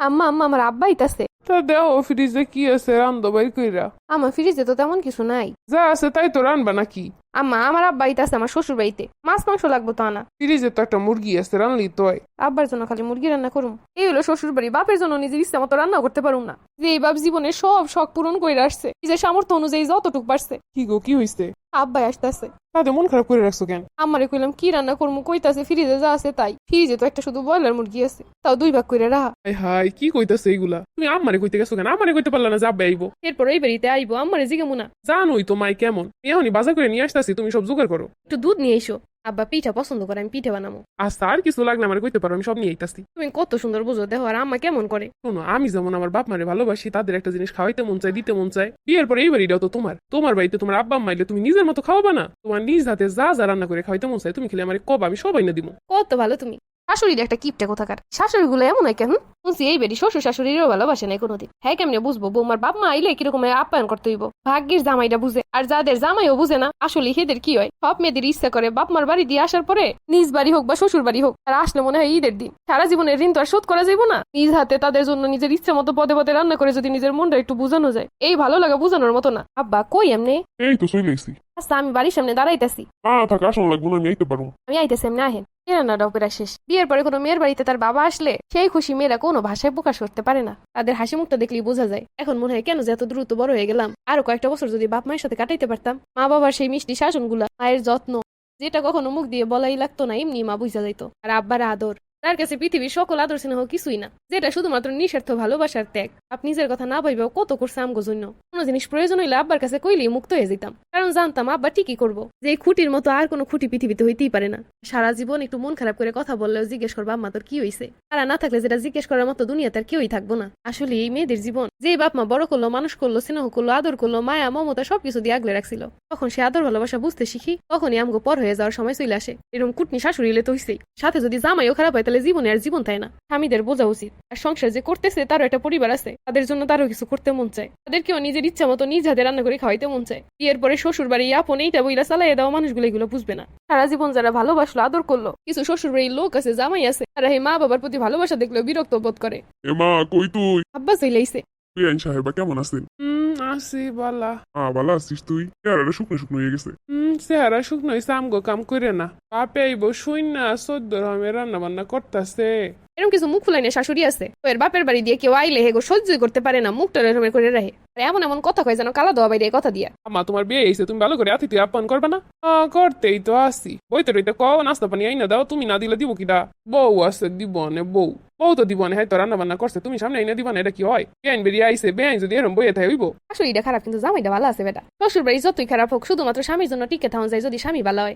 আম্মা আম্মা আমার আব্বা আইতাছে। তা দেও ফ্রিজে কি আছে রান্ধো বাই কইরা। আমার ফ্রিজে তো তেমন কিছু নাই। যা আছে তাই তো রানবা নাকি? আম্মা আমার আব্বা আইতাছে আমার শ্বশুর বাড়িতে, মাছ মাংস লাগবো তো আনা। ফ্রিজে তো একটা মুরগি আছে, রানলি তো হয়। আব্বার জন্য খালি মুরগি রান্না করুম, এই হলো শ্বশুর বাড়ি। বাপের জন্য নিজের ইচ্ছা মতো রান্না করতে পারুম না, যে এই বাপ জীবনে সব শখ পূরণ করে আসছে নিজের সামর্থ্য অনুযায়ী যতটুক পারছে। কি গো, কি হইছে? আব্বাই আসতেছে। তাতে মন খারাপ করে রাখছো কেন? আমারে কইলাম কি রান্না করবো, কইতাছে ফ্রিজে যা আছে তাই। ফ্রিজে তো একটা শুধু ব্রয়লার মুরগি আছে, তাও 2 ভাগ করে রাহা। হাই হাই, কি কইতাছে এইগুলা? তুমি আম্মারে কইতে গেছো কেন? আমারে কইতে পারলা না যে আব্বা আইবো? এরপর এই বাড়িতে আইবো, আমারে জিগামু না? জানোই তো মাই কেমন, এখনই বাজার করে নিয়ে আসতাছি, তুমি সব জোগাড় করো। একটু দুধ নিয়ে এসো। আব্বা পিঠা পছন্দ করে, আমি পিঠা বানাবো। আচ্ছা, আর কিছু লাগলে আমার কইতে পারো, আমি সব নিয়ে আইতাছি। তুমি কত সুন্দর বুঝো, দেখো আর আম্মা কেমন করে। শোনো, আমি যেমন আমার বাপ মারে ভালোবাসি, তাদের একটা জিনিস খাওয়াইতে মন চায়, দিতে মন চায়। বিয়ের পরে এই বাড়িটাও তো তোমার। তোমার বাড়িতে তোমার আব্বা আম্মা আইলে তুমি নিজের মতো খাওয়াবা না? তোমার নিজ হাতে যা যা রান্না করে খাওয়াইতে মন চায় তুমি খেলে আমার কবা, আমি সবাই না দিব। কত ভালো তুমি। শাশুড়ির একটা কিপটা কোথাকার, শাশুড়ি গুলো এমন হয় কেন? শুনছি এই বেরি শ্বশুর শাশুড়িরও ভালোবাসে নাই কোনোদিন। হ্যাঁ কেমনে বুঝবো বৌমার বাপ মা আইলে কিরকম আপ্যায়ন করতে হইব? ভাগ্যের জামাইটা বুঝে, আর যাদের জামাইও বুঝে না আসলে হেদের কি হয়। সব মেয়েদের ইচ্ছা করে বাপ মার বাড়ি দিয়ে আসার পরে নিজ বাড়ি হোক বা শ্বশুর বাড়ি হোক, আর আসলে মনে হয় ঈদের দিন। সারা জীবনের ঋণ তো আর শোধ করা যাইব না। নিজ হাতে তাদের জন্য নিজের ইচ্ছা মতো পদে পদে রান্না করে যদি নিজের মনটা একটু বুঝানো যায়, এই ভালো লাগা বুঝানোর মতো না। আব্বা কই এমনি? এই তো চলে আইছি। আচ্ছা আমি বাড়ির সামনে দাঁড়াইতেছি। থাকা আসন লাগবো না, আমি আইতে পারবো। আমি আইতেছি, এমনি আহেন। রান্নাটাও প্রায় শেষ। বিয়ের পরে কোনো মেয়ের বাড়িতে তার বাবা আসলে সেই খুশি মেয়েরা কোনো ভাষায় প্রকাশ করতে পারে না। তাদের হাসি মুখটা দেখলেই বোঝা যায়। এখন মনে হয় কেন যে এত দ্রুত বড় হয়ে গেলাম। আরো কয়েকটা বছর যদি বাপ মায়ের সাথে কাটাইতে পারতাম। মা বাবার সেই মিষ্টি শাসনগুলা, মায়ের যত্ন, যেটা কখনো মুখ দিয়ে বলাই লাগতো না, এমনি মা বুঝা যাইতো। আর আব্বার আদর, তার কাছে পৃথিবীর সকল আদর স্নেহ কিছুই না, যেটা শুধুমাত্র নিঃস্বার্থ ভালোবাসার ত্যাগ। আপনি নিজের কথা না ভাইবেও কত করছে আমগো জন্য। কোনো জিনিস প্রয়োজন হইলে আব্বার কাছে কইলেই মুক্ত হয়ে যেতাম, কারণ জানতাম আব্বা ঠিকই করবো। যে এই খুঁটির মতো আর কোনো খুঁটি পৃথিবীতে হইতেই পারে না। সারা জীবন একটু মন খারাপ করে কথা বললেও জিজ্ঞেস করবো আম্মা তোর কি হইছে। তারা না থাকলে যেটা জিজ্ঞেস করার মতো দুনিয়াতে আর কেউই থাকবো না। আসলে এই মেয়েদের জীবন, যে বাপ মা বড় করলো, মানুষ করলো, স্নেহ করলো, আদর করলো, মায়া মমতা সবকিছু দিয়ে আগলে রাখছিল, তখন সে আদর ভালোবাসা বুঝতে শিখি, তখনই আমগো পর হয়ে যাওয়ার সময় চলে আসে। এরকম কুটনি শাশুড়ি এলে তো হইছেই, সাথে যদি জামাইও খারাপ হয় তাহলে জীবনে আর জীবন তাই না। স্বামীদের বোঝা উচিত, আর সংসার যে করতেছে তারও একটা পরিবার আছে, তাদের জন্য তারও কিছু করতে মন চায়। তাদেরকেও নিজের ইচ্ছা মতো নিজ হাতে রান্না করে খাওয়াইতে মন চায়। বিয়ের পরে শ্বশুর বাড়ি আপন এইটা বইলা চালাইয়া দেওয়া মানুষগুলো এগুলো বুঝবে না। সারা জীবন যারা ভালোবাসলো, আদর করলো, কিছু শ্বশুর বাড়ির লোক আছে, জামাই আছে, তারা এই মা বাবার প্রতি ভালোবাসা দেখলেও বিরক্ত বোধ করে। এমা কই তুই? আব্বা চইলাইছে। বিআইন সাহেবা কেমন আছেন? আসি বালা। ভালো আছিস তুই? চেহারাটা শুকনো শুকনো হয়ে গেছে। চেহারা শুকনো হয়েছে, আমগো কাম করে না। বাপে আইবো শুন না, 14 রকমের রান্না বান্না করতেছে। এরকম কিছু মুখ ফুলাইনে শাশুড়ি আছে, তো এর বাপের বাড়ি দিয়ে কেউ আইলে হেগো সহ্যই করতে পারে না, মুখটা এরকম করে রাখে। আর এমন এমন কথা কয় যেন কালা দেওয়া বাইরে কথা দিয়া। আমা তোমার বিয়ে হয়েছে, তুমি ভালো করে আতিথি আপ্যায়ন করবে না? করতেই তো আসি। বইতে রইতে কও নাস্তা পানি আইনা দাও, তুমি না দিলে দিব কিটা? বউ আছে দিব নে, বউ বউ তো দিব নে, হয়তো রান্না বান্না করছে, তুমি সামনে আইনা দিবা না? এটা কি হয়? বেআইন বেরিয়ে আইসে, বেআইন যদি এরম বইয়ে থাকে হইব? শাশুড়িটা খারাপ কিন্তু জামাইটা ভালো আছে বেটা। শ্বশুর বাড়ি যতই খারাপ হোক, শুধুমাত্র স্বামীর জন্য টিকে থাকা যায় যদি স্বামী ভালো হয়।